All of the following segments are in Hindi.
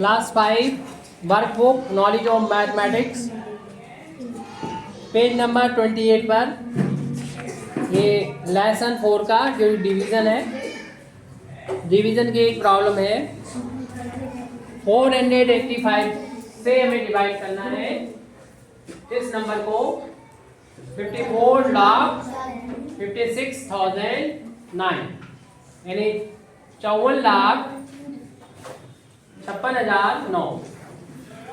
Class 5 workbook knowledge of mathematics page number 28 पर ये लेसन 4 का जो डिवीज़न है, डिवीज़न की एक प्रॉब्लम है। 485 से हमें डिवाइड करना है इस नंबर को 54,56,009 यानी 54,56,009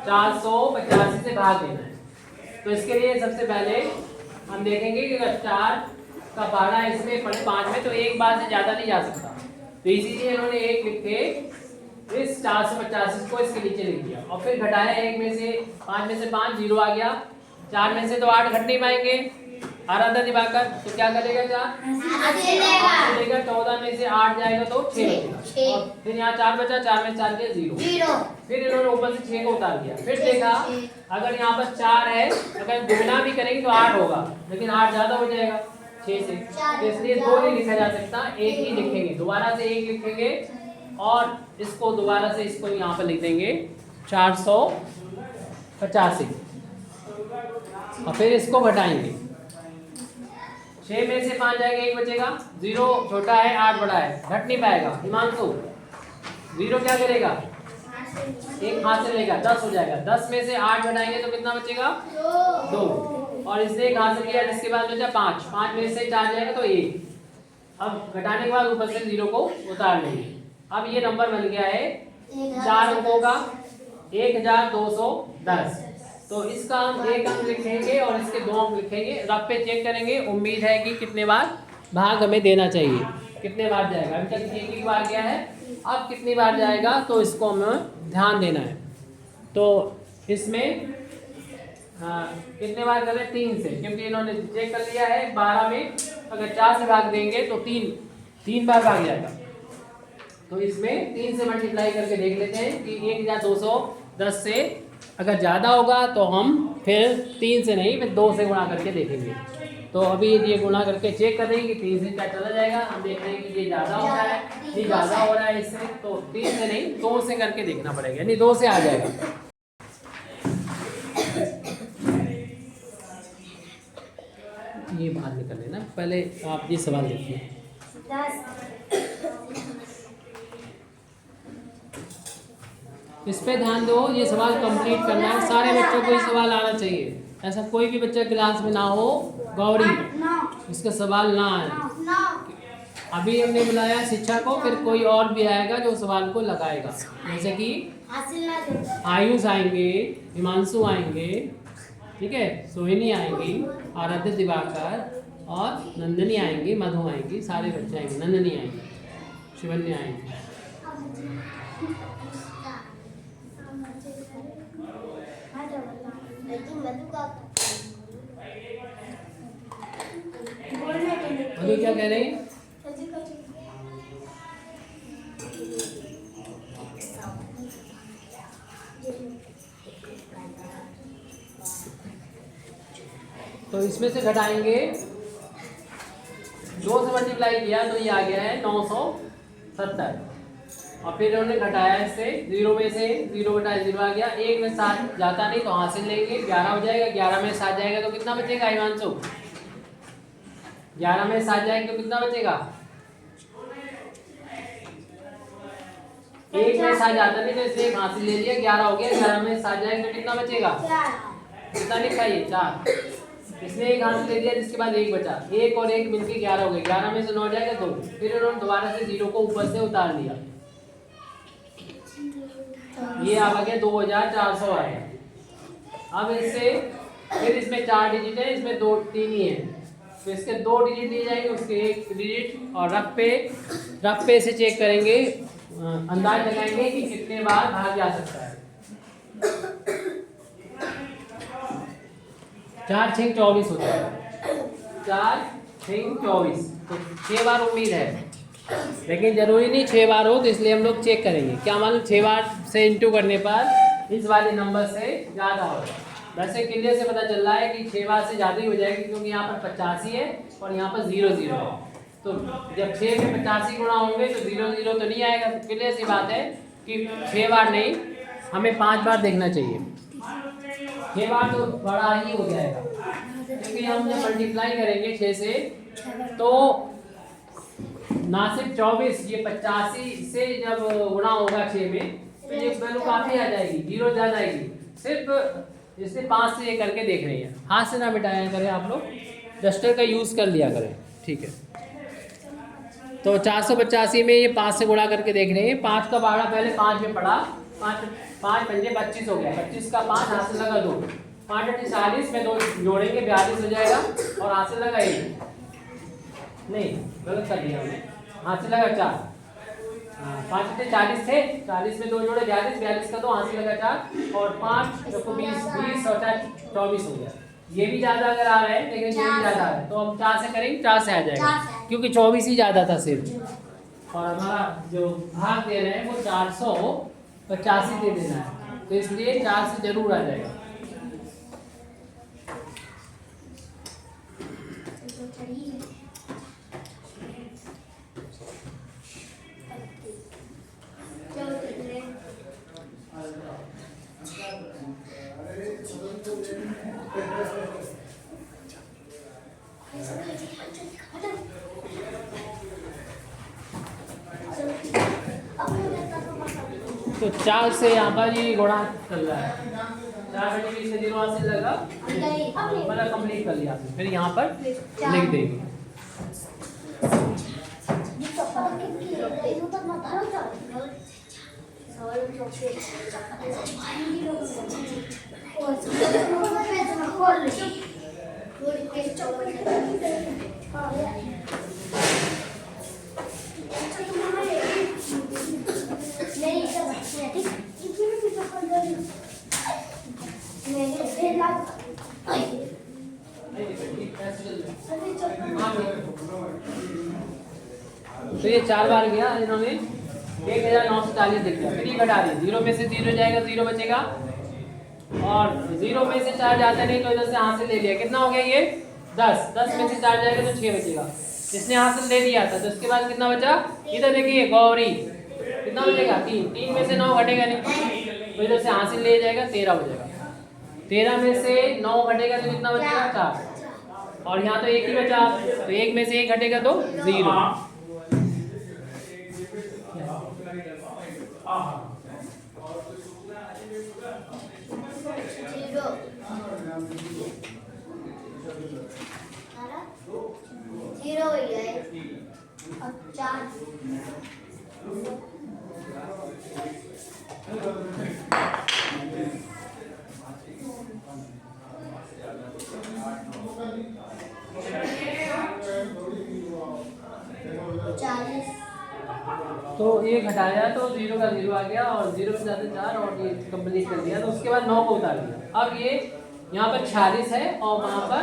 485 से भाग देना है। तो इसके लिए सबसे पहले हम देखेंगे कि अगर 4 का पारा इसमें 5 में तो एक बार से ज़्यादा नहीं जा सकता, तो इसीलिए इन्होंने 1 लिख के इस 485 को इसके नीचे लिख दिया और फिर घटाया 1 में से 5 में से 5 0 आ गया, 4 में से तो 8 घट नहीं पाएंगे, आधा दिवाकर तो क्या करेगा 4 लेगा, 14 में से 8 जाएगा तो 6 बचेगा और फिर यहाँ 4 बचा, 4 में 4 के 0। फिर इन्होंने ऊपर से 6 को उतार दिया, फिर देखा अगर यहाँ पर 4 है, अगर गुणा भी करेंगे तो 8 होगा, लेकिन 8 ज्यादा हो जाएगा 6 से, तो इसलिए 2 नहीं लिखा जा सकता, 1 ही लिखेंगे, दोबारा से 1 लिखेंगे और इसको दोबारा से इसको यहाँ पर लिख देंगे 485 और फिर इसको घटाएंगे, 6 में से 5 जाएगा, 1 बचेगा, 0 छोटा है 8 बड़ा है, घट नहीं पाएगा। हिमांशु 0 क्या करेगा, 1 हाथ से लेगा 10 हो जाएगा, 10 में से 8 घटाएंगे तो कितना बचेगा 2 और इसने 1 हाथ से लिया, जिसके बाद बचा 5, 5 में से 4 जाएगा तो 1। अब घटाने के बाद ऊपर से 0 को उतार लेंगे। अब ये नंबर बन गया है 4 अंकों का 1210। तो इसका हम 1 अंक लिखेंगे और इसके 2 अंक लिखेंगे, रफ पे चेक करेंगे, उम्मीद है कि कितने बार भाग हमें देना चाहिए, कितने बार जाएगा। अभी तक 1 बार गया है, अब कितनी बार जाएगा तो इसको हमें ध्यान देना है। तो इसमें कितने बार करें, 3 से, क्योंकि इन्होंने चेक कर लिया है 12 में अगर 4 से भाग देंगे तो 3 बार भाग जाएगा। तो इसमें 3 से मल्टीप्लाई करके देख लेते हैं कि 1210 से अगर ज़्यादा होगा तो हम फिर 3 से नहीं, फिर 2 से गुणा करके देखेंगे। तो अभी ये गुणा करके चेक कर रहे हैं कि 3 से क्या चला जाएगा, हम देख रहे हैं कि ये ज़्यादा हो रहा है, ये ज़्यादा हो रहा है इससे, तो 3 से नहीं 2 से करके देखना पड़ेगा, यानी 2 से आ जाएगा। ये बाहर निकल लेना, पहले आप ये सवाल देखिए। इस पे ध्यान दो, ये सवाल कंप्लीट करना है, सारे बच्चों को ये सवाल आना चाहिए, ऐसा कोई भी बच्चा क्लास में ना हो गौरी इसका सवाल ना आए। अभी हमने बुलाया शिक्षा को, फिर कोई और भी आएगा जो सवाल को लगाएगा, जैसे कि आयुष आएंगे, हिमांशु आएंगे, ठीक है, सोहिनी आएंगी, आराध्य दिवाकर और नंदनी आएंगी, मधु आएंगी, सारे बच्चे आएंगे, नंदनी आएंगे, शिवन्या आएंगे। मधु क्या कह रहे हैं? तो इसमें से घटाएंगे, 2 से मल्टीप्लाई किया तो ये आ गया है 970 और फिर उन्होंने घटाया इससे 0 में से 0 घटाया 0 आ गया, 1 में 7 जाता नहीं तो हासिल लेंगे, 11 हो जाएगा, 11 में 7 जाएगा तो कितना बचेगा हिमांशु, 11 में 7 जाएंगे तो कितना बचेगा, 1 में 7 जाता नहीं तो इससे 1 हासिल ले लिया, 11 हो गया, 11 में 7 जाएंगे तो कितना बचेगा, कितना लिखा ये 4, इसने 1 हासिल ले दिया, जिसके बाद 1 बचा, 1 और 1 मिलकर 11 हो गए, 11 में से 9 जाएगा 2, फिर उन्होंने दोबारा से 0 को ऊपर से उतार लिया, ये आ गया 2400 आया। अब इससे फिर इसमें 4 डिजिट है, इसमें 2 3 ही है, तो इसके 2 डिजिट लिए जाएंगे, उसके 1 डिजिट और रफ पे से चेक करेंगे, अंदाज लगाएंगे कि कितने बार भाग जा सकता है। 4 6 24 होता है, 4 6 24, तो 6 बार उम्मीद है, लेकिन जरूरी नहीं 6 बार हो, तो इसलिए हम लोग चेक करेंगे, क्या मालूम 6 बार से इंटू करने पर इस वाले नंबर से ज़्यादा हो। वैसे क्लियर से पता चल रहा है कि 6 बार से ज़्यादा ही हो जाएगी, क्योंकि यहाँ पर 85 है और यहाँ पर 0 0 है, तो जब 6 में 85 गुणा होंगे तो 0 0 तो नहीं आएगा, क्लियर सी बात है कि 6 बार नहीं हमें 5 बार देखना चाहिए। 6 बार तो बड़ा ही हो जाएगा, क्योंकि हम जब मल्टीप्लाई करेंगे 6 से तो ना सिर्फ 24, ये 85 से जब गुणा होगा 6 में तो ये वैल्यू काफ़ी आ जाएगी, 0 जा जाएगी। सिर्फ इससे 5 से ये करके देख रहे हैं, हाथ से ना मिटाया करें आप लोग, डस्टर का यूज़ कर लिया करें, ठीक है। तो 485 में ये 5 से गुणा करके देख रहे हैं। 5 का बाड़ा पहले 5 में पड़ा, 5 पंजे 25 हो गया, 25 का 5 हाथ से लगा 2, 5 × 40 में 2 जोड़ेंगे 42 हो जाएगा, और हाथ से लगा 1, नहीं गलत कर दिया हमने, हाथ से लगा 4, 5 × 40 थे, 40 में 2 जोड़े 42, 42 का 2 हाथ से लगा 4, और 5 देखो 20, 20 और 4 24 हो गया। ये भी ज़्यादा अगर आ रहा है, लेकिन ये भी ज़्यादा आ रहा है, तो हम 4 से करेंगे, 4 से आ जाएगा, क्योंकि 24 ही ज़्यादा था सिर्फ, और हमारा जो भाग दे रहे हैं वो 485 दे देना है, तो इसलिए 4 से जरूर आ जाएगा। तो 4 से यहाँ पर ये गुणा चल रहा है, 4/20 से 0 हासिल लगा, मतलब कंप्लीट कर लिया आपने, फिर यहाँ पर लिख देंगे। तो ये 4 बार गया इन्होंने, 1940 लिख दिया, फिर ये घटा दी, 0 में से 0 जाएगा, 0 बचेगा, और 0 में से 4 जाता नहीं तो इधर से हासिल ले लिया, कितना हो गया ये 10, 10 में से 4 जाएगा तो 6 बचेगा, इसने हासिल ले लिया था, तो इसके बाद कितना बचा, इधर देखिए गौरी कितना बचेगा 3, 3 में से 9 घटेगा नहीं, तो इधर से हासिल ले जाएगा 13 हो जाएगा, 13 में से 9 घटेगा तो कितना बचेगा 4, और यहाँ तो 1 ही बचा, तो 1 में से 1 घटेगा तो 0। तो ये घटाया तो 0 का 0 आ गया, और 0 में जाते 4, और ये कंप्लीट कर दिया, तो उसके बाद 9 को उतार दिया। अब ये यहाँ पर 46 है और वहाँ पर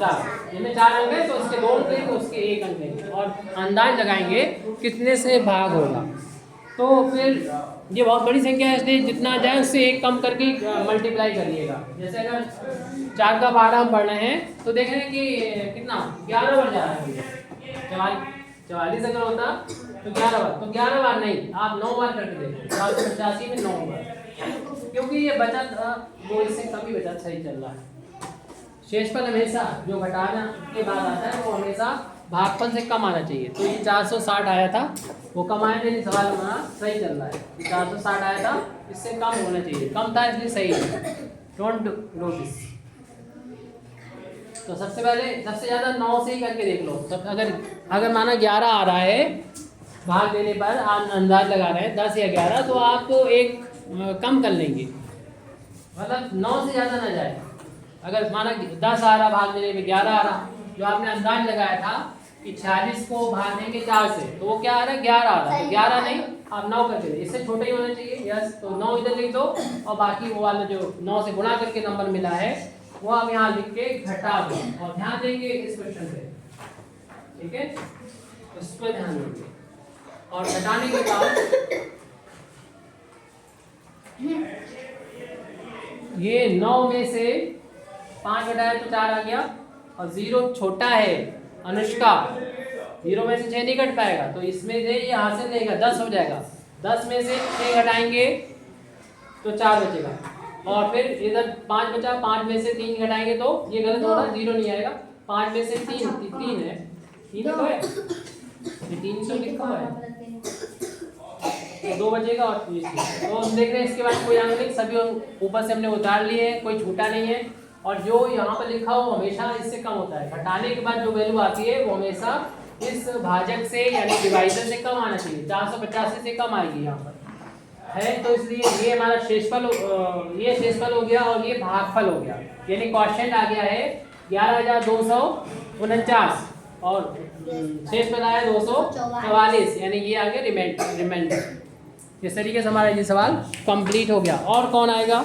4, इनमें 4 अंक है, तो इसके 2 अंक लेंगे, उसके 1 अंक लेंगे, और अंदाज लगाएंगे कितने से भाग होगा। तो फिर ये बहुत बड़ी संख्या है, इसलिए जितना जाए उससे 1 कम करके मल्टीप्लाई करिएगा। जैसे अगर 4 का 12 हम पढ़ रहे हैं तो देख रहे हैं कि कितना 11 बढ़ जा रहा है, 44 अगर होता तो 11 बार, तो 11 बार नहीं, आप 9 बार करके देखो, 485 में 9 बार, क्योंकि ये बचत वो इससे कम ही बचत सही चल रहा है। शेषफल हमेशा जो घटाना के बाद आता है वो हमेशा भागफल से कम आना चाहिए। तो ये 460 आया था, वो कम आया नहीं, सवाल हमारा सही चल रहा है, 460 आया था, इससे कम होना चाहिए, कम था इसलिए सही है, डोंट डू दिस। तो सबसे पहले सबसे ज़्यादा 9 से ही करके देख लो। तब अगर माना 11 आ रहा है, भाग देने पर आप अंदाज लगा रहे हैं 10 या 11, तो आप एक कम कर लेंगे, मतलब 9 से ज़्यादा ना जाए। अगर माना 10 आ रहा, भाग देने में 11 आ रहा, जो आपने अंदाज लगाया था कि 46 को भाग देंगे 4 से, तो वो क्या आ रहा है 11 आ रहा है, तो 11 नहीं आप 9 करके दे, इससे छोटा ही होना चाहिए। यस, तो 9 इधर लिख दो, और बाकी वो वाला जो 9 से गुणा करके नंबर मिला है वो आप यहाँ लिख के घटा दो, और ध्यान देंगे इस क्वेश्चन पे, ठीक है, इस पर ध्यान देंगे। और घटाने के बाद ये 9 में से 5 घटाया तो 4 आ गया, और 0 छोटा है अनुष्का, 0 में से 6 नहीं घट पाएगा, तो इसमें से ये हासिल लेगा 10 हो जाएगा, 10 में से 6 घटाएंगे तो 4 बचेगा। और फिर इधर 5 बचा, 5 में से 3 घटाएंगे तो ये गलत होगा, 0 नहीं आएगा। 5 में से 3 है, 3 तो है, ये 3 तो लिखा हुआ है, तो 2 बचेगा और 3। तो हम देख रहे हैं इसके बाद कोई अंक नहीं, सभी ऊपर से हमने उतार लिए हैं, कोई छूटा नहीं है। और जो यहाँ पर लिखा हो हमेशा इससे कम होता है, घटाने के बाद जो वैल्यू आती है वो हमेशा इस भाजक से यानी डिवाइजर से कम आना चाहिए, 485 से कम आएगी यहाँ पर है। तो इसलिए ये हमारा शेषफल, ये शेषफल हो गया और ये भागफल हो गया, यानी क्वेश्चन आ गया है 11,249 और शेषफल आया 244, यानी ये आ गया रिमाइंडर। इस तरीके से हमारा ये सवाल कंप्लीट हो गया। और कौन आएगा?